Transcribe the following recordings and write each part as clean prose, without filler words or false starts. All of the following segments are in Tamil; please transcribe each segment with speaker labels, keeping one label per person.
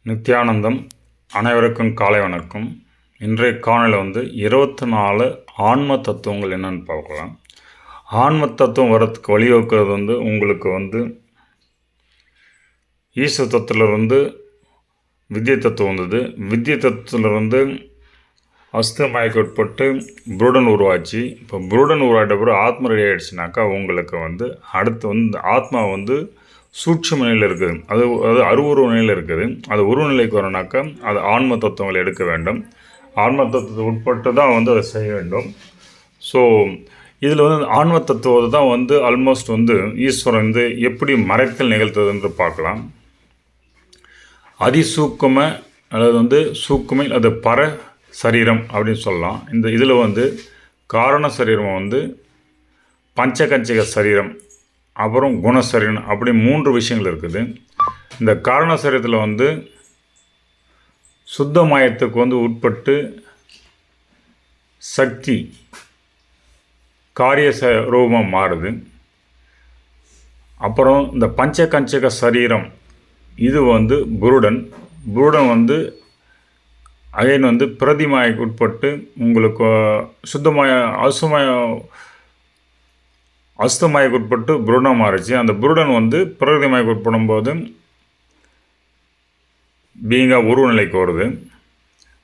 Speaker 1: நித்யானந்தம். அனைவருக்கும் காலை வணக்கம். இன்றைய காணொளியில் 24 ஆன்ம தத்துவங்கள் என்னன்னு பார்க்கலாம். ஆன்ம தத்துவம் வரத்துக்கு வழிவகுக்கிறது உங்களுக்கு ஈஸ்வர தத்துவத்திலிருந்து வித்ய தத்துவம் வந்தது. வித்ய தத்துவத்திலிருந்து அஸ்தமயக்கு உட்பட்டு புருடன் உருவாச்சு. இப்போ புருடன் உருவாட்ட பிறகு ஆத்மா ரெடி ஆகிடுச்சுனாக்கா உங்களுக்கு அடுத்து ஆத்மா சூட்சும நிலையில் இருக்குது. அது அருவுருவ நிலையில் இருக்குது. அது உருவ நிலைக்கு வரணுனாக்கா அது ஆன்ம தத்துவங்களை எடுக்க வேண்டும். ஆன்ம தத்துவத்தை உட்பட்டு தான் அதை செய்ய வேண்டும். ஸோ இதில் ஆன்ம தத்துவத்தை தான் ஆல்மோஸ்ட் ஈஸ்வரன் எப்படி மறைத்தல் நிகழ்த்தது என்று பார்க்கலாம். அதிசூக்கும அல்லது சூக்குமை அது பர சரீரம் அப்படின்னு சொல்லலாம். இந்த இதில் காரண சரீரம் பஞ்சகஞ்சிக சரீரம், அப்புறம் குணசரீரம், அப்படி 3 விஷயங்கள் இருக்குது. இந்த காரண சரீரத்தில் சுத்த மாயத்துக்கு உட்பட்டு சக்தி காரிய ரூபமாக மாறுது. அப்புறம் இந்த பஞ்சகஞ்சிக சரீரம் இது புருடன் அகைன் பிரதிமாயக்கு உட்பட்டு உங்களுக்கு அஸ்தமாயக்கு உட்பட்டு புருடன் மாறிச்சு. அந்த புருடன் பிரதிமாயக்கு உட்படும் போது பீங்காக உருவ நிலைக்கு வருது.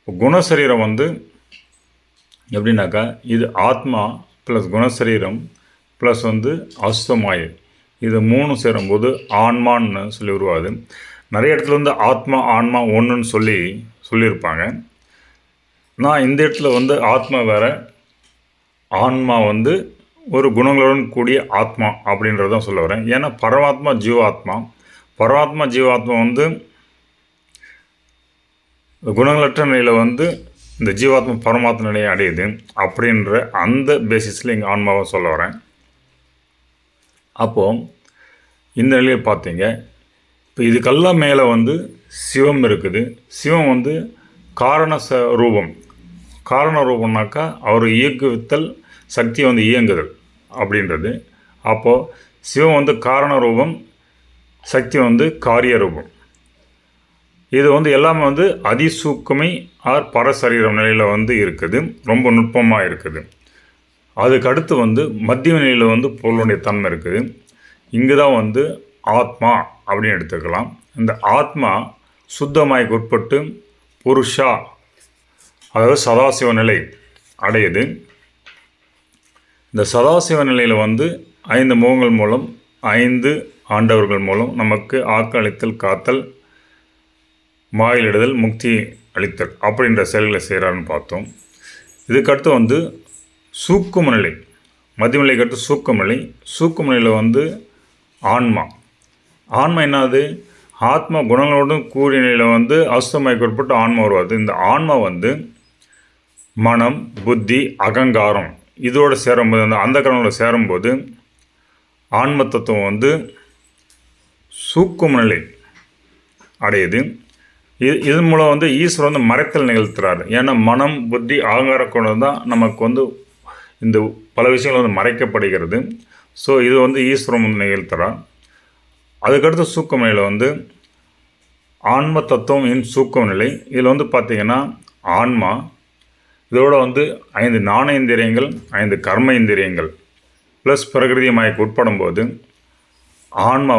Speaker 1: குணசரீரம் எப்படின்னாக்கா இது ஆத்மா ப்ளஸ் குணசரீரம் ப்ளஸ் அஸ்தமாய, இது 3 சேரும்போது ஆன்மான்னு சொல்லி உருவாது. நிறைய இடத்துல ஆத்மா ஆன்மா ஒன்றுன்னு சொல்லியிருப்பாங்க. நான் இந்த இடத்துல ஆத்மா வேறு, ஆன்மா ஒரு குணங்களுடன் கூடிய ஆத்மா அப்படின்றதான் சொல்ல வரேன். ஏன்னா பரமாத்மா ஜீவாத்மா குணங்களற்ற நிலையில் இந்த ஜீவாத்மா பரமாத்மா நிலையை அடையுது அப்படின்ற அந்த பேசிஸில் இங்கே ஆன்மாவை சொல்ல வரேன். அப்போது இந்த நிலையை பார்த்தீங்க. இப்போ இதுக்கெல்லாம் மேலே சிவம் இருக்குது. சிவம் காரண ரூபம். காரண ரூபம்னாக்கா அவர் இயக்குவித்தல் சக்தி இயங்குதல் அப்படின்றது. அப்போது சிவம் காரண ரூபம், சக்தி காரிய ரூபம். இது எல்லாமே அதிசூக்குமை ஆர் பரசரீரம் நிலையில் இருக்குது. ரொம்ப நுட்பமாக இருக்குது. அதுக்கு அடுத்து மத்திய நிலையில் பொருளுடைய தன்மை இருக்குது. இங்கு தான் ஆத்மா அப்படின்னு எடுத்துக்கலாம். இந்த ஆத்மா சுத்தமாய்க்கு உட்பட்டு புருஷா, அதாவது சதாசிவ நிலை அடையுது. இந்த சதாசிவ நிலையில் 5 முகங்கள் மூலம் 5 ஆண்டவர்கள் மூலம் நமக்கு ஆக்களித்தல், காத்தல், மாயிலிடுதல், முக்தி அளித்தல் அப்படின்ற செயல்களை செய்கிறாருன்னு பார்த்தோம். இதுக்கடுத்து சூக்கும நிலை, மத்திய நிலைக்கு அடுத்து சூக்கும நிலை. சூக்கும நிலையில் ஆன்மா. ஆன்மா என்னது? ஆத்மா குணங்களோடு கூடிய நிலையில் அஸ்தமயக்கு உட்பட்டு ஆன்மா உருவாது. இந்த ஆன்மா மனம், புத்தி, அகங்காரம் இதோடு சேரும்போது அந்த கரணோட சேரும்போது ஆன்ம தத்துவம் சூக்கும நிலை அடையுது. இதன் மூலம் ஈஸ்வரன் மறைத்தல் நிகழ்த்துறாரு. ஏன்னா மனம், புத்தி, அகங்காரம் கொண்டு தான் நமக்கு இந்த பல விஷயங்கள் மறைக்கப்படுகிறது. ஸோ இது ஈஸ்வரன் நிகழ்த்துறார். அதுக்கடுத்து சூக்கும நிலையில் ஆன்ம தத்துவம் இன் சூக்கும நிலை. இதில் பார்த்திங்கன்னா ஆன்மா இதோட 5 ஞானேந்திரியங்கள், 5 கர்ம இந்திரியங்கள் ப்ளஸ் பிரகிருதி மாயக்கு உட்படும் போது ஆன்மா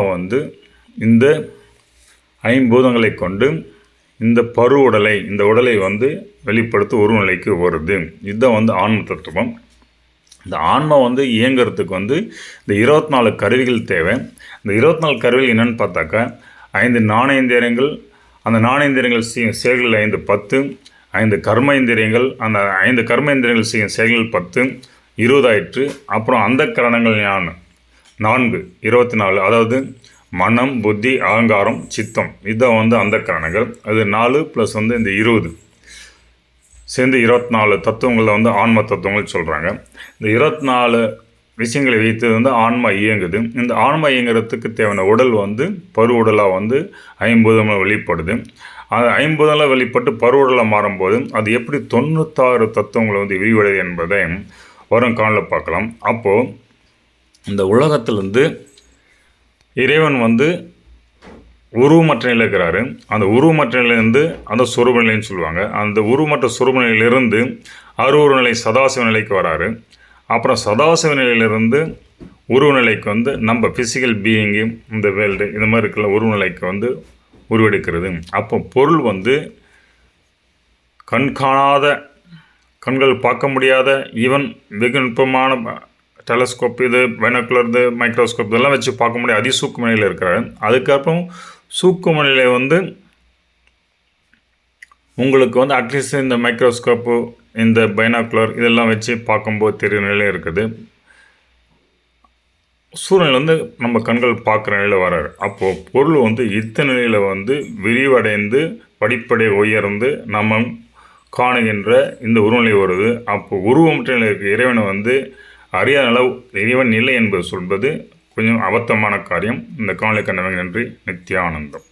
Speaker 1: இந்த 5 பூதங்களை கொண்டு இந்த உடலை வெளிப்படுத்த ஒரு நிலைக்கு வருது. இதுதான் ஆன்ம தத்துவம். இந்த ஆன்மா இயங்கிறதுக்கு இந்த 24 கருவிகள் தேவை. இந்த 24 கருவிகள் என்னென்னு பார்த்தாக்கா 5 ஞானேந்திரியங்கள், அந்த ஞானேந்திரியங்கள் செயல்கள் 5 10, 5 கர்ம இந்திரியங்கள், அந்த 5 கர்ம இந்திரியங்கள் செய்யும் செயல்கள் 10, 20 ஆயிற்று. அப்புறம் அந்த கரணங்கள் 4, 24. அதாவது மனம், புத்தி, அகங்காரம், சித்தம் இதுதான் அந்த கரணங்கள். அது 4 ப்ளஸ் இந்த 20 சேர்ந்து 24 தத்துவங்களில் ஆன்ம தத்துவங்கள் சொல்கிறாங்க. இந்த 24 விஷயங்களை வைத்து ஆன்மா இயங்குது. இந்த ஆன்மா இயங்குறதுக்கு தேவையான உடல் பருவுடலாக 50 வெளிப்படுது. அது 50 வெளிப்பட்டு பருவுடலாக மாறும்போது அது எப்படி 96 தத்துவங்களை விரிவடைது என்பதை வரும் காணொளியில் பார்க்கலாம். அப்போது இந்த உலகத்திலிருந்து இறைவன் உருவமற்ற நிலையில் இருக்கிறாரு. அந்த உருவமற்ற நிலையிலேருந்து அந்த சொரூப நிலைன்னு சொல்லுவாங்க. அந்த உருவமற்ற சொரூப நிலையிலிருந்து அருவுரு நிலை சதாசிவ நிலைக்கு வராரு. அப்புறம் சதாசிவ நிலையிலிருந்து உருவ நிலைக்கு வந்து நம்ம ஃபிசிக்கல் பீயிங்கு, இந்த வேர்ல்டு இந்த மாதிரி இருக்கிற உருவ நிலைக்கு வந்து உருவெடுக்கிறது. அப்போ பொருள் வந்து கண் காணாத, கண்கள் பார்க்க முடியாத, ஈவன் வெகு நுட்பமான டெலஸ்கோப், இது பைனாக்குலர், இது மைக்ரோஸ்கோப், இதெல்லாம் வச்சு பார்க்க முடியாது அதிசூக்கும நிலையில் இருக்கிறாரு. அதுக்கப்புறம் சூக்கும நிலை வந்து உங்களுக்கு வந்து அட்லீஸ்ட் இந்த மைக்ரோஸ்கோப்பு, இந்த பைனாக்குலர் இதெல்லாம் வச்சு பார்க்கும்போது தெரிகிற நிலையில் இருக்குது. சூழ்நிலை வந்து நம்ம கண்கள் பார்க்குற நிலையில் வராரு. அப்போது பொருள் வந்து இத்தனை நிலையில் வந்து விரிவடைந்து படிப்படை உயர்ந்து நம்ம காணுகின்ற இந்த உருவநிலை வருது. அப்போது உருவமற்ற நிலைக்கு இறைவனை வந்து அறியாத அளவு இறைவன் இல்லை என்பது சொல்வது கொஞ்சம் அபத்தமான காரியம். இந்த காணொளி கண்டவங்க நன்றி. நித்யானந்தம்.